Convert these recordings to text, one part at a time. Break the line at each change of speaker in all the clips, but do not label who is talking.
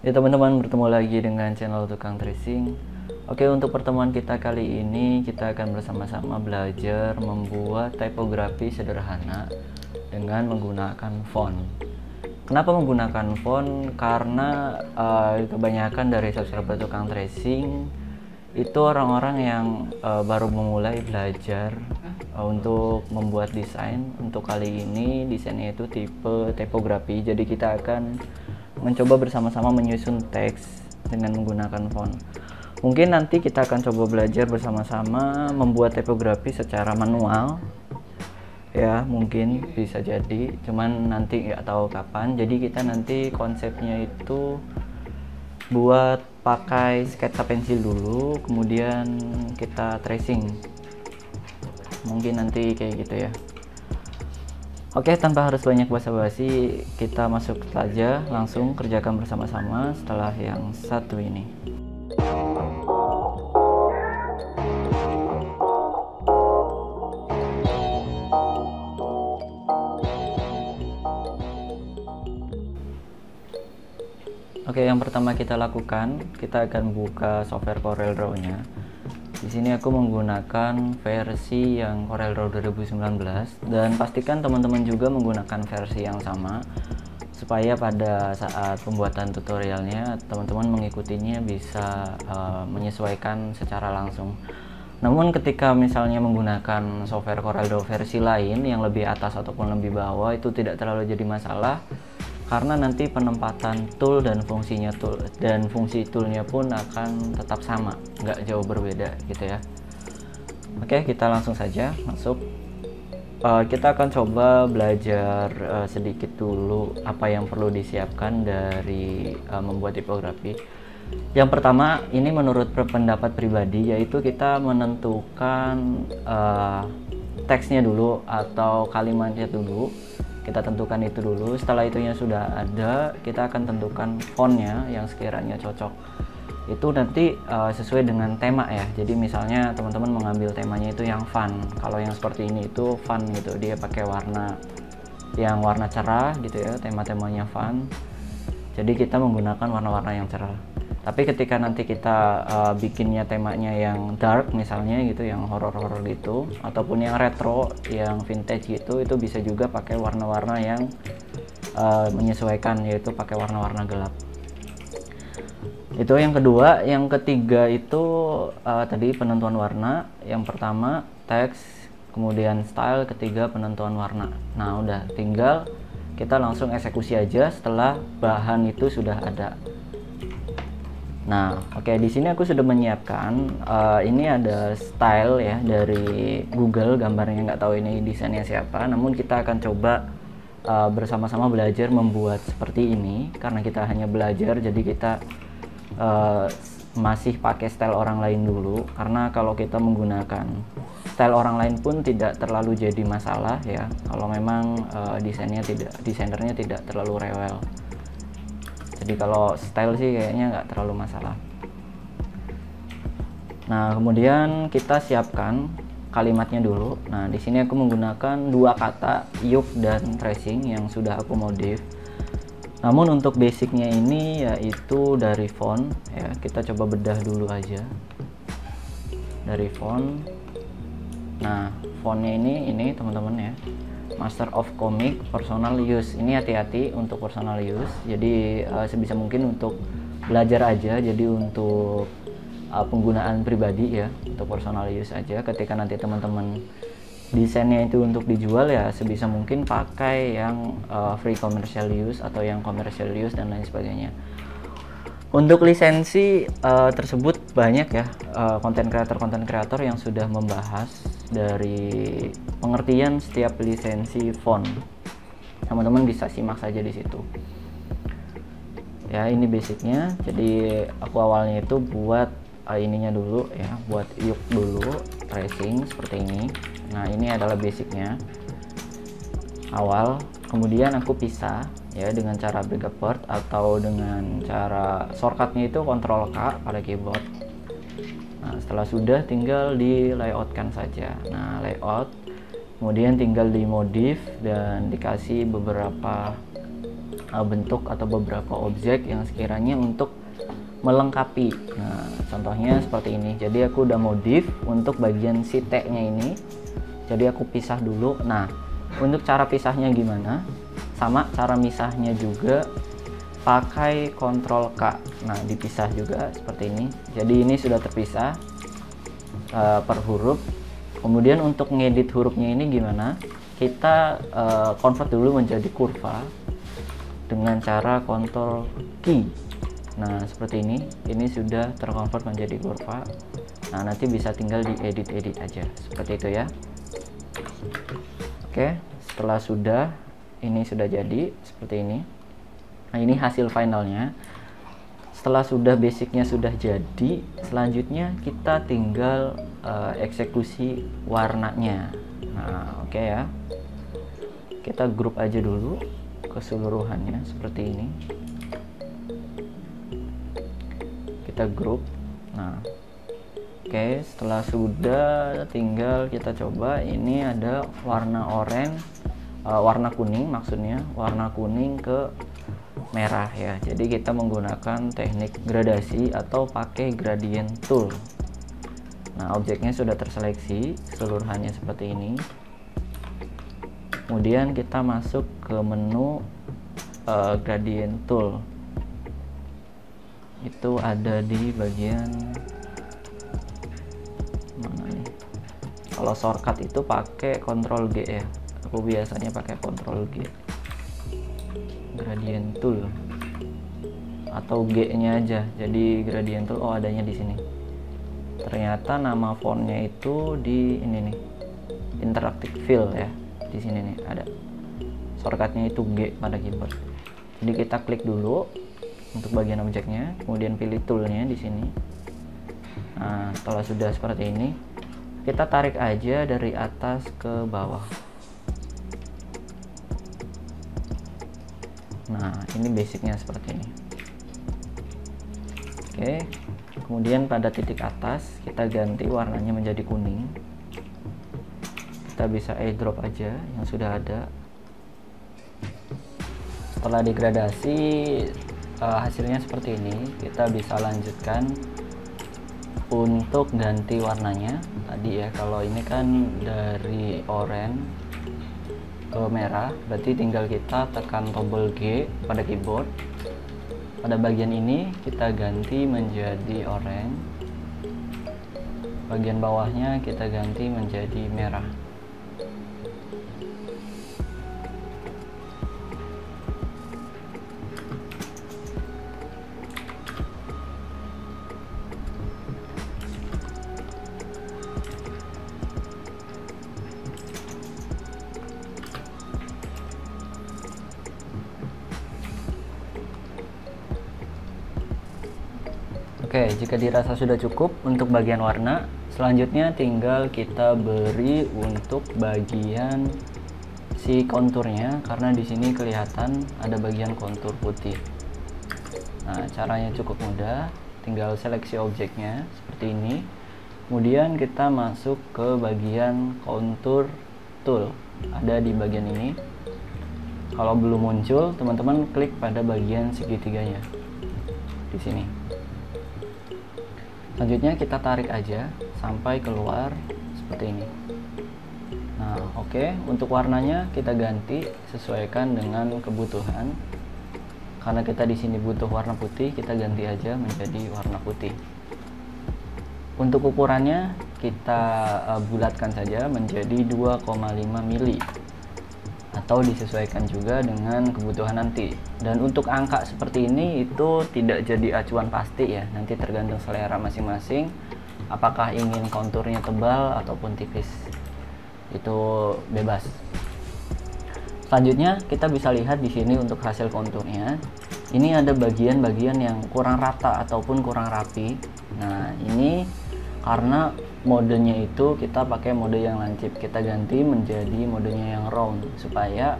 Ya teman-teman, bertemu lagi dengan channel Tukang Tracing. Oke, untuk pertemuan kita kali ini kita akan bersama-sama belajar membuat tipografi sederhana dengan menggunakan font. Kenapa menggunakan font? Karena kebanyakan dari subscriber Tukang Tracing itu orang-orang yang baru memulai belajar untuk membuat desain. Untuk kali ini desainnya itu tipe tipografi, jadi kita akan mencoba bersama-sama menyusun teks dengan menggunakan font. Mungkin nanti kita akan coba belajar bersama-sama membuat tipografi secara manual ya, mungkin bisa jadi, cuman nanti nggak tahu kapan. Jadi kita nanti konsepnya itu buat pakai sketsa pensil dulu, kemudian kita tracing, mungkin nanti kayak gitu ya. Oke, tanpa harus banyak basa-basi, kita masuk saja, langsung kerjakan bersama-sama setelah yang satu ini. Oke, yang pertama kita lakukan, kita akan buka software CorelDRAW-nya. Di sini aku menggunakan versi yang CorelDRAW 2019, dan pastikan teman-teman juga menggunakan versi yang sama supaya pada saat pembuatan tutorialnya teman-teman mengikutinya bisa menyesuaikan secara langsung. Namun ketika misalnya menggunakan software CorelDRAW versi lain yang lebih atas ataupun lebih bawah, itu tidak terlalu jadi masalah, karena nanti penempatan tool dan fungsi toolnya pun akan tetap sama, nggak jauh berbeda gitu ya. Oke, kita langsung saja masuk. Kita akan coba belajar sedikit dulu apa yang perlu disiapkan dari membuat tipografi. Yang pertama, ini menurut pendapat pribadi, yaitu kita menentukan teksnya dulu atau kalimatnya dulu. Kita tentukan itu dulu. Setelah itunya sudah ada, kita akan tentukan fontnya yang sekiranya cocok. Itu nanti sesuai dengan tema ya. Jadi misalnya teman-teman mengambil temanya itu yang fun. Kalau yang seperti ini itu fun gitu, dia pakai warna yang warna cerah gitu ya, tema-temanya fun. Jadi kita menggunakan warna-warna yang cerah. Tapi ketika nanti kita bikinnya temanya yang dark misalnya gitu, yang horor-horor gitu, ataupun yang retro, yang vintage gitu, itu bisa juga pakai warna-warna yang menyesuaikan, yaitu pakai warna-warna gelap. Itu yang kedua. Yang ketiga itu tadi penentuan warna. Yang pertama teks, kemudian style, ketiga penentuan warna. Nah udah, tinggal kita langsung eksekusi aja setelah bahan itu sudah ada. Nah, oke, di sini aku sudah menyiapkan ini ada style ya dari Google, gambarnya nggak tahu ini desainnya siapa. Namun kita akan coba bersama-sama belajar membuat seperti ini, karena kita hanya belajar, jadi kita masih pakai style orang lain dulu. Karena kalau kita menggunakan style orang lain pun tidak terlalu jadi masalah ya, kalau memang desainernya tidak terlalu rewel. Jadi kalau style sih kayaknya nggak terlalu masalah. Nah, kemudian kita siapkan kalimatnya dulu. Nah, di sini aku menggunakan dua kata, yuk dan tracing, yang sudah aku modif. Namun untuk basicnya ini yaitu dari font ya, kita coba bedah dulu aja dari font. Nah, fontnya ini teman-teman ya, Master of Comic personal use. Ini hati-hati untuk personal use, jadi sebisa mungkin untuk belajar aja, jadi untuk penggunaan pribadi ya, untuk personal use aja. Ketika nanti teman-teman desainnya itu untuk dijual ya, sebisa mungkin pakai yang free commercial use atau yang commercial use dan lain sebagainya. Untuk lisensi tersebut banyak ya konten kreator yang sudah membahas dari pengertian setiap lisensi font. Teman-teman bisa simak saja di situ. Ya, ini basicnya. Jadi aku awalnya itu buat ininya dulu ya, buat yuk dulu, tracing seperti ini. Nah, ini adalah basicnya awal. Kemudian aku pisah ya dengan cara break apart atau dengan cara shortcutnya itu Ctrl K pada keyboard. Nah, setelah sudah tinggal di layoutkan saja. Nah, layout, kemudian tinggal dimodif dan dikasih beberapa bentuk atau beberapa objek yang sekiranya untuk melengkapi. Nah, contohnya seperti ini. Jadi aku udah modif untuk bagian si T-nya ini. Jadi aku pisah dulu. Nah, untuk cara pisahnya gimana? Sama cara misahnya juga pakai Ctrl K. Nah, dipisah juga seperti ini. Jadi ini sudah terpisah per huruf. Kemudian untuk ngedit hurufnya ini gimana? Kita convert dulu menjadi kurva dengan cara Ctrl key. Nah, seperti ini sudah terkonvert menjadi kurva. Nah, nanti bisa tinggal diedit-edit aja seperti itu ya. Oke, setelah ini sudah jadi seperti ini. Nah, ini hasil finalnya. Setelah basicnya sudah jadi, selanjutnya kita tinggal eksekusi warnanya. Nah, oke ya. Kita grup aja dulu keseluruhannya seperti ini. Kita grup. Nah, oke, setelah sudah tinggal kita coba. Ini ada warna oranye, warna kuning maksudnya, warna kuning ke merah ya. Jadi kita menggunakan teknik gradasi atau pakai gradient tool. Nah, objeknya sudah terseleksi keseluruhannya seperti ini. Kemudian kita masuk ke menu gradient tool. Itu ada di bagian mana nih? Kalau shortcut itu pakai Ctrl G ya. Aku biasanya pakai Ctrl G. Gradient tool atau G-nya aja. Jadi gradient tool adanya di sini. Ternyata nama fontnya itu di ini nih. Interactive fill ya. Di sini nih ada. Shortcutnya itu G pada keyboard. Jadi kita klik dulu untuk bagian objeknya, kemudian pilih toolnya di sini. Nah, setelah sudah seperti ini, kita tarik aja dari atas ke bawah. Nah, ini basicnya seperti ini. Oke, kemudian pada titik atas kita ganti warnanya menjadi kuning. Kita bisa airdrop aja yang sudah ada. Setelah degradasi, hasilnya seperti ini. Kita bisa lanjutkan untuk ganti warnanya tadi ya. Kalau ini kan dari oranye ke merah, berarti tinggal kita tekan tombol G pada keyboard. Pada bagian ini kita ganti menjadi oranye, bagian bawahnya kita ganti menjadi merah. Oke, jika dirasa sudah cukup untuk bagian warna, selanjutnya tinggal kita beri untuk bagian si konturnya, karena di sini kelihatan ada bagian kontur putih. Nah, caranya cukup mudah, tinggal seleksi objeknya seperti ini. Kemudian kita masuk ke bagian kontur tool, ada di bagian ini. Kalau belum muncul, teman-teman klik pada bagian segitiganya di sini. Selanjutnya kita tarik aja sampai keluar seperti ini. Nah, oke, untuk warnanya kita ganti sesuaikan dengan kebutuhan. Karena kita di sini butuh warna putih, kita ganti aja menjadi warna putih. Untuk ukurannya kita bulatkan saja menjadi 2,5 mili atau disesuaikan juga dengan kebutuhan nanti. Dan untuk angka seperti ini itu tidak jadi acuan pasti ya, nanti tergantung selera masing-masing, apakah ingin konturnya tebal ataupun tipis, itu bebas. Selanjutnya kita bisa lihat di sini untuk hasil konturnya, ini ada bagian-bagian yang kurang rata ataupun kurang rapi. Nah, ini karena modenya itu kita pakai mode yang lancip, kita ganti menjadi modenya yang round supaya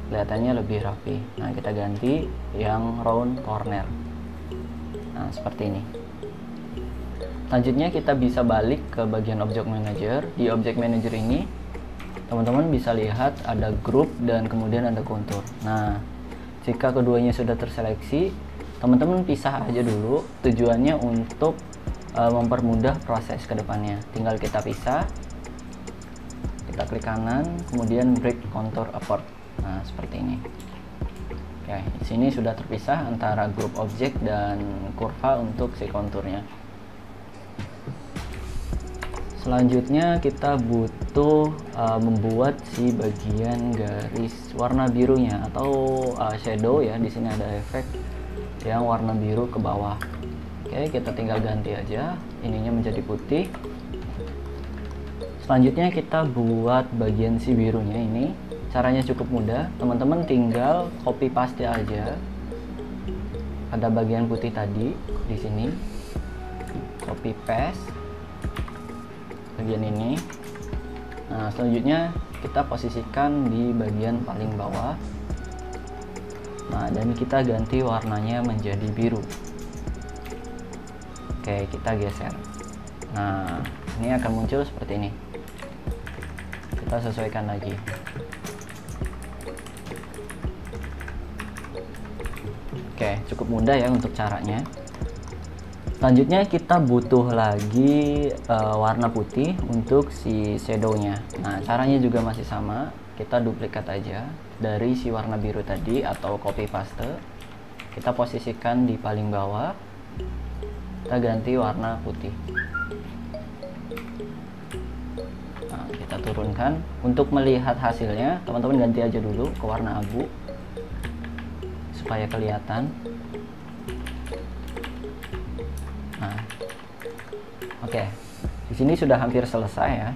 kelihatannya lebih rapi. Nah, kita ganti yang round corner. Nah, seperti ini. Selanjutnya kita bisa balik ke bagian object manager. Di object manager ini teman-teman bisa lihat ada group dan kemudian ada kontur. Nah, Jika keduanya sudah terseleksi, teman-teman pisah aja dulu, tujuannya untuk mempermudah proses ke depannya. Tinggal kita pisah, kita klik kanan, kemudian break contour apart. Nah, seperti ini. Oke, di sini sudah terpisah antara grup objek dan kurva untuk si konturnya. Selanjutnya kita butuh membuat si bagian garis warna birunya atau shadow ya. Di sini ada efek yang warna biru ke bawah. Oke, kita tinggal ganti aja ininya menjadi putih. Selanjutnya kita buat bagian si birunya ini. Caranya cukup mudah, teman-teman tinggal copy paste aja pada bagian putih tadi di sini. Copy paste bagian ini. Nah, selanjutnya kita posisikan di bagian paling bawah. Nah, dan kita ganti warnanya menjadi biru. Oke, kita geser. Nah, ini akan muncul seperti ini. Kita sesuaikan lagi. Oke, cukup mudah ya untuk caranya. Selanjutnya kita butuh lagi warna putih untuk si shadownya. Nah, caranya juga masih sama. Kita duplikat aja dari si warna biru tadi atau copy paste. Kita posisikan di paling bawah. Kita ganti warna putih. Nah, kita turunkan. Untuk melihat hasilnya, teman-teman ganti aja dulu ke warna abu supaya kelihatan. Nah, oke, di sini sudah hampir selesai ya.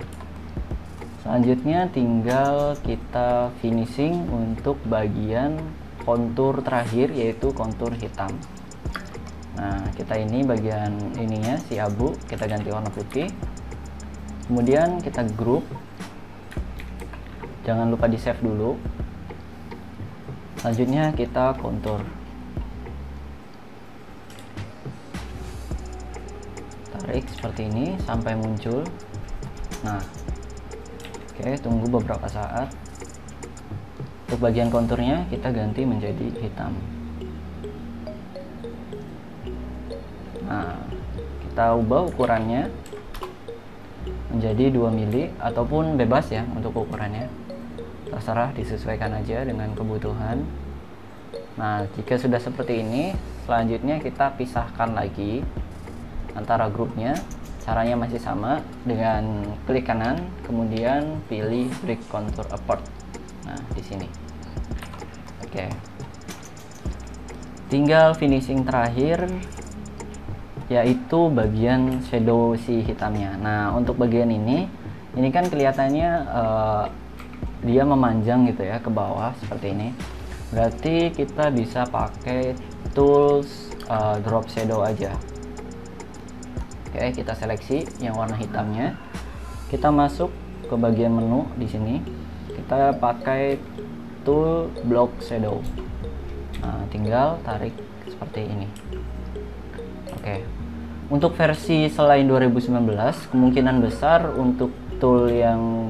Selanjutnya tinggal kita finishing untuk bagian kontur terakhir, yaitu kontur hitam. Nah, kita ini bagian ininya si abu, kita ganti warna putih. Kemudian kita group. Jangan lupa di save dulu. Selanjutnya kita kontur. Tarik seperti ini sampai muncul. Nah, oke, tunggu beberapa saat. Untuk bagian konturnya kita ganti menjadi hitam. Nah, kita ubah ukurannya menjadi 2 mili ataupun bebas ya untuk ukurannya. Terserah, disesuaikan aja dengan kebutuhan. Nah, jika sudah seperti ini, selanjutnya kita pisahkan lagi antara grupnya. Caranya masih sama, dengan klik kanan, kemudian pilih break contour apart. Nah, di sini. Oke. Tinggal finishing terakhir, yaitu bagian shadow si hitamnya. Nah, untuk bagian ini kan kelihatannya dia memanjang gitu ya ke bawah seperti ini. Berarti kita bisa pakai tools drop shadow aja. Oke, kita seleksi yang warna hitamnya. Kita masuk ke bagian menu di sini. Kita pakai tool block shadow. Nah, tinggal tarik seperti ini. Oke. Untuk versi selain 2019, kemungkinan besar untuk tool yang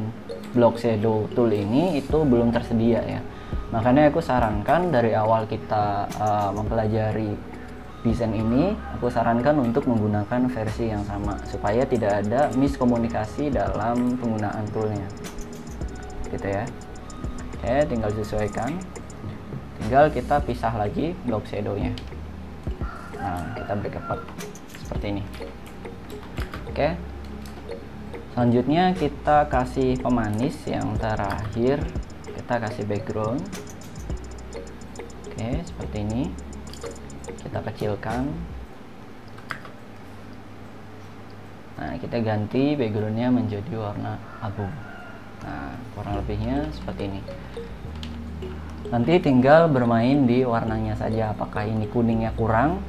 block shadow tool ini itu belum tersedia ya. Makanya aku sarankan dari awal kita mempelajari desain ini, aku sarankan untuk menggunakan versi yang sama supaya tidak ada miskomunikasi dalam penggunaan toolnya, gitu ya. Oke, tinggal sesuaikan. Tinggal kita pisah lagi block shadownya. Nah, kita break apart seperti ini. Oke. Selanjutnya kita kasih pemanis yang terakhir, kita kasih background. Oke, seperti ini. Kita kecilkan. Nah, kita ganti backgroundnya menjadi warna abu. Nah, kurang lebihnya seperti ini. Nanti tinggal bermain di warnanya saja, apakah ini kuningnya kurang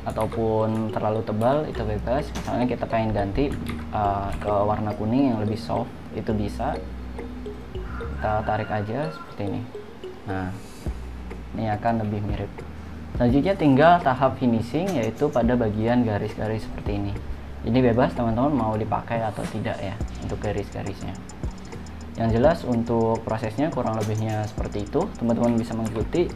ataupun terlalu tebal, itu bebas. Misalnya kita pengen ganti ke warna kuning yang lebih soft, itu bisa. Kita tarik aja seperti ini. Nah, ini akan lebih mirip. Selanjutnya tinggal tahap finishing, yaitu pada bagian garis-garis seperti ini. Ini bebas teman-teman mau dipakai atau tidak ya untuk garis-garisnya. Yang jelas untuk prosesnya kurang lebihnya seperti itu. Teman-teman bisa mengikuti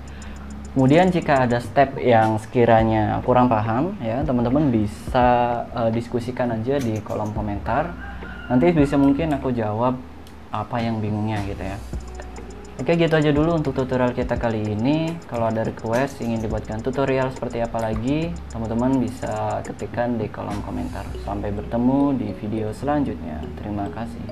Kemudian jika ada step yang sekiranya kurang paham ya, teman-teman bisa diskusikan aja di kolom komentar. Nanti bisa mungkin aku jawab apa yang bingungnya gitu ya. Oke, gitu aja dulu untuk tutorial kita kali ini. Kalau ada request ingin dibuatkan tutorial seperti apa lagi, teman-teman bisa ketikkan di kolom komentar. Sampai bertemu di video selanjutnya. Terima kasih.